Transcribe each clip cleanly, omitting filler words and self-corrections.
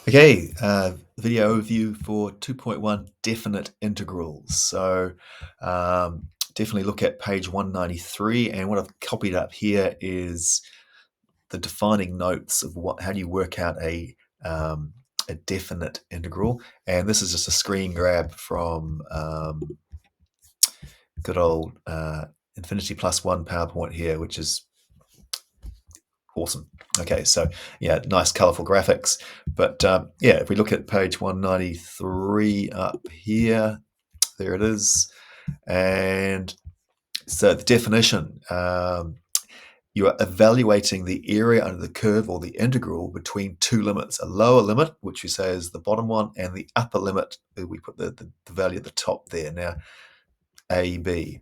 Okay, video overview for 2.1 definite integrals. So definitely look at page 193, and what I've copied up here is the defining notes of how do you work out a definite integral. And this is just a screen grab from good old Infinity Plus One PowerPoint here, which is awesome. Okay, so yeah, nice colorful graphics. But yeah, if we look at page 193 up here, there it is. And so the definition, you are evaluating the area under the curve or the integral between two limits, a lower limit, which we say is the bottom one, and the upper limit, we put the value at the top there. Now, a, b,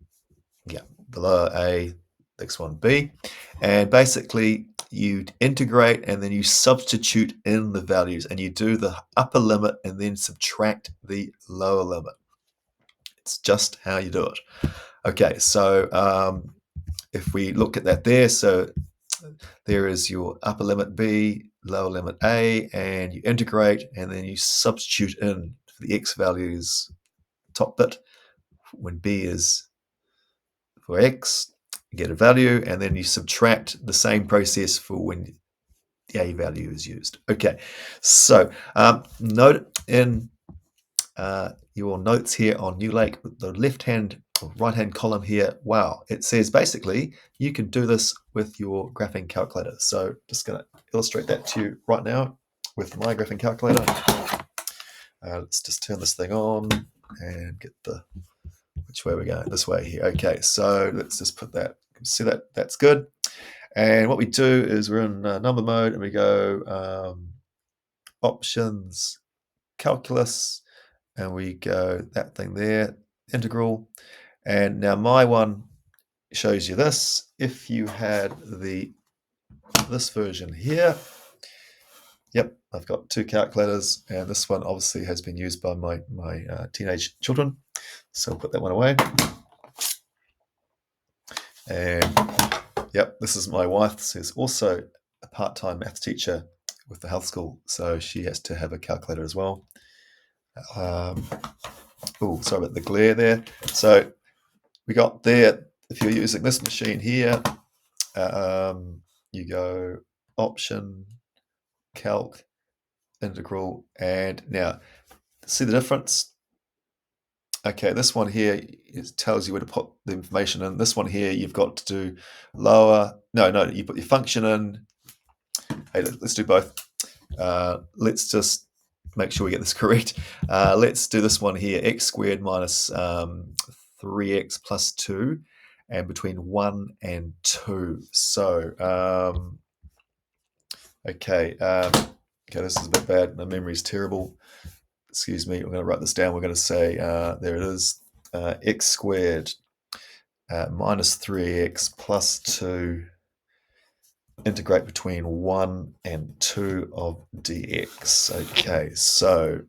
yeah, the lower a, next one b, and basically you integrate and then you substitute in the values, and you do the upper limit and then subtract the lower limit. It's just how you do it. Okay, so if we look at that there, so there is your upper limit b, lower limit a, and you integrate and then you substitute in for the x values top bit when b is for x, you get a value, and then you subtract the same process for when the a value is used. Okay, so note in your notes here on New Lake, the left-hand or right-hand column here, wow, it says basically you can do this with your graphing calculator. So just going to illustrate that to you right now with my graphing calculator. Let's just turn this thing on and get the, which way we're going, this way here. Okay, so let's just put that, see that, that's good. And what we do is we're in number mode and we go options, calculus, and we go that thing there, integral. And now my one shows you this. If you had this version here, yep, I've got two calculators, and this one obviously has been used by my teenage children. So I'll put that one away. And yep, this is my wife, who's also a part-time maths teacher with the health school, so she has to have a calculator as well. Oh, sorry about the glare there. So we got there, if you're using this machine here, you go option, calc, integral, and now see the difference? Okay, this one here tells you where to put the information in. This one here, you've got to do lower. No, you put your function in. Hey, let's do both. Let's just make sure we get this correct. Let's do this one here, x squared minus 3x plus 2, and between 1 and 2. So, okay, this is a bit bad. My memory is terrible. Excuse me, we're going to write this down. We're going to say, there it is, x squared minus 3x plus 2, integrate between 1 and 2 of dx. Okay, so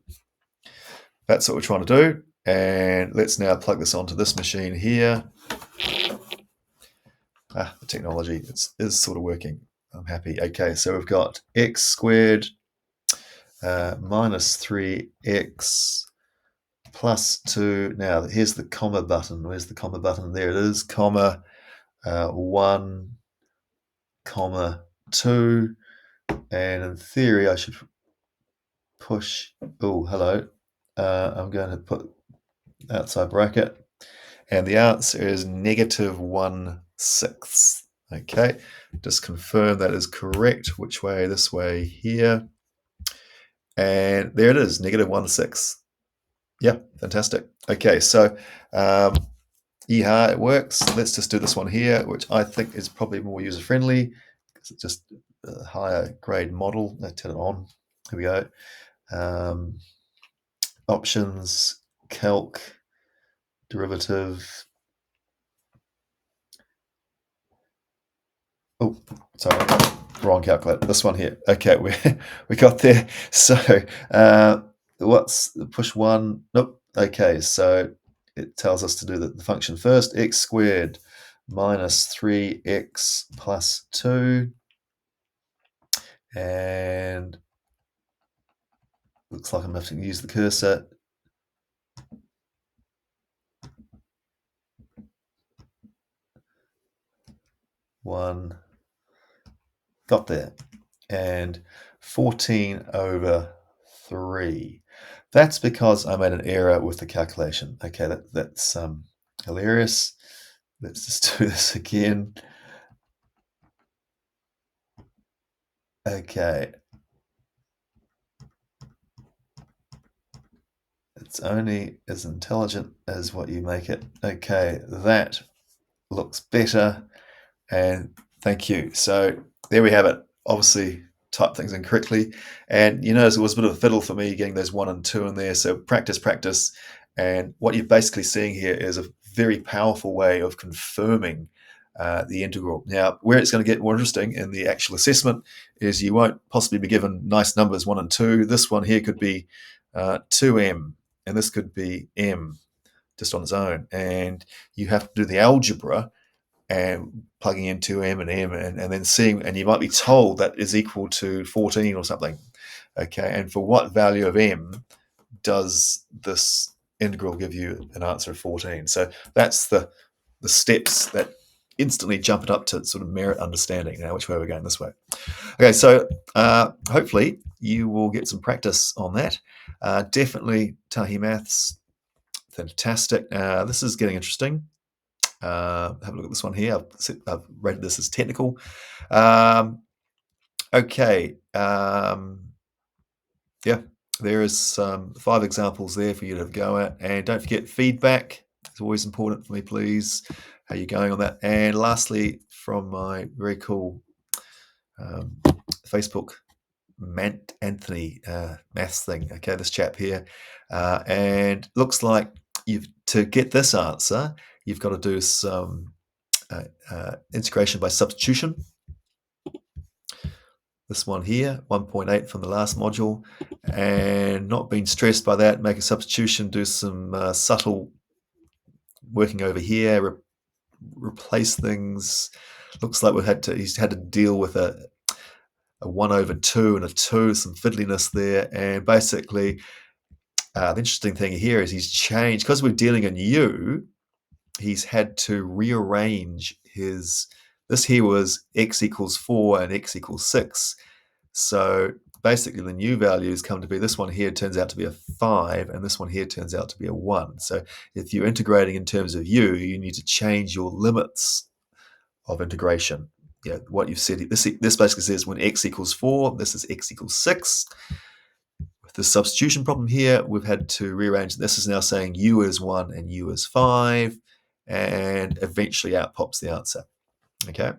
that's what we're trying to do. And let's now plug this onto this machine here. The technology is sort of working. I'm happy. Okay, so we've got x squared minus 3x plus 2. Now, here's the comma button. Where's the comma button? There it is, comma 1, comma 2. And in theory, I should push, oh, hello. I'm going to put outside bracket. And the answer is negative 1/6. Okay, just confirm that is correct. Which way? This way here. And there it is, negative 1/6. Yeah, fantastic. Okay, so yeehaw, it works. Let's just do this one here, which I think is probably more user-friendly because it's just a higher grade model. Let's turn it on. Here we go. Options, calc, derivative. Oh, sorry, wrong calculator. This one here. Okay, we got there. So what's push 1? Nope. Okay, so it tells us to do the function first. X squared minus 3x plus 2. And looks like I'm having to use the cursor. One, got there. And 14 over 3. That's because I made an error with the calculation. Okay, that's hilarious. Let's just do this again. Okay. It's only as intelligent as what you make it. Okay, that looks better. And thank you. So there we have it. Obviously, type things in correctly. And you notice it was a bit of a fiddle for me getting those 1 and 2 in there. So practice. And what you're basically seeing here is a very powerful way of confirming the integral. Now, where it's going to get more interesting in the actual assessment is you won't possibly be given nice numbers 1 and 2. This one here could be 2m, and this could be m just on its own. And you have to do the algebra and plugging into m and then seeing, and you might be told that is equal to 14 or something. Okay, and for what value of m does this integral give you an answer of 14? So that's the steps that instantly jump it up to sort of merit understanding. Now, which way we're going? This way. Okay, so hopefully you will get some practice on that. Definitely Tahi Maths, fantastic. This is getting interesting. Have a look at this one here. I've rated this as technical. Okay. Yeah, there is 5 examples there for you to go at. And don't forget feedback. It's always important for me, please. How you going on that? And lastly, from my very cool Facebook Anthony maths thing. Okay, this chap here. And looks like to get this answer, you've got to do some integration by substitution. This one here, 1.8 from the last module, and not being stressed by that, make a substitution, do some subtle working over here, replace things. Looks like he's had to deal with a 1 over 2 and a 2, some fiddliness there. And basically, the interesting thing here is he's changed, because we're dealing in U, he's had to rearrange this here was x equals 4 and x equals 6. So basically the new values come to be, this one here turns out to be a 5, and this one here turns out to be a 1. So if you're integrating in terms of U, you need to change your limits of integration. Yeah, what you've said, this basically says when x equals 4, this is x equals 6. With the substitution problem here, we've had to rearrange. This is now saying U is 1 and U is 5, and eventually out pops the answer. Okay.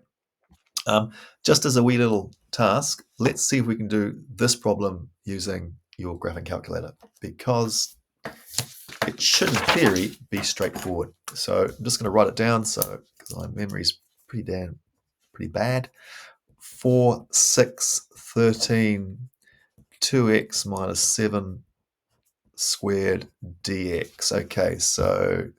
Just as a wee little task, let's see if we can do this problem using your graphing calculator, because it should in theory be straightforward. So I'm just going to write it down, so because my memory is pretty bad. 4, 6, 13, 2x minus 7 squared dx. Okay, so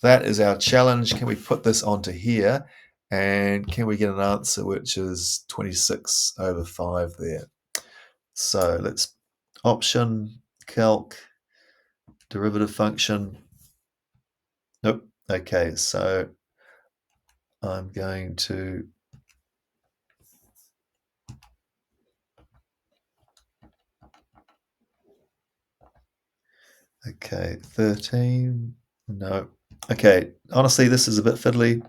that is our challenge. Can we put this onto here? And can we get an answer which is 26 over 5 there? So let's option, calc, derivative function. Nope. Okay, so I'm going to okay, 13. No. Okay, honestly, this is a bit fiddly.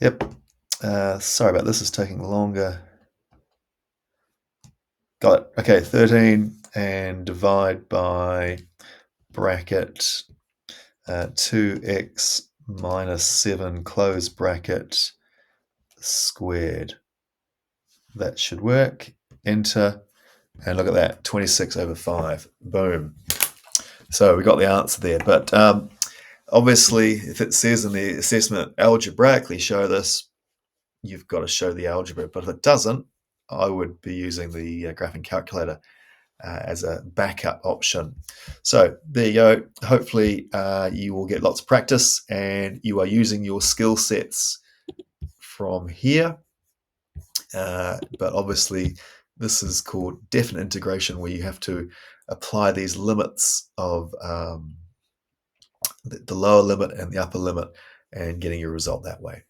Yep. Sorry about this, is taking longer. Got it. Okay, 13 and divide by bracket 2x minus 7 close bracket squared. That should work. Enter. And look at that, 26 over 5. Boom. So we got the answer there. But obviously, if it says in the assessment, algebraically show this, you've got to show the algebra. But if it doesn't, I would be using the graphing calculator. as a backup option. So there you go. Hopefully you will get lots of practice and you are using your skill sets from here. But obviously this is called definite integration, where you have to apply these limits of the lower limit and the upper limit and getting your result that way.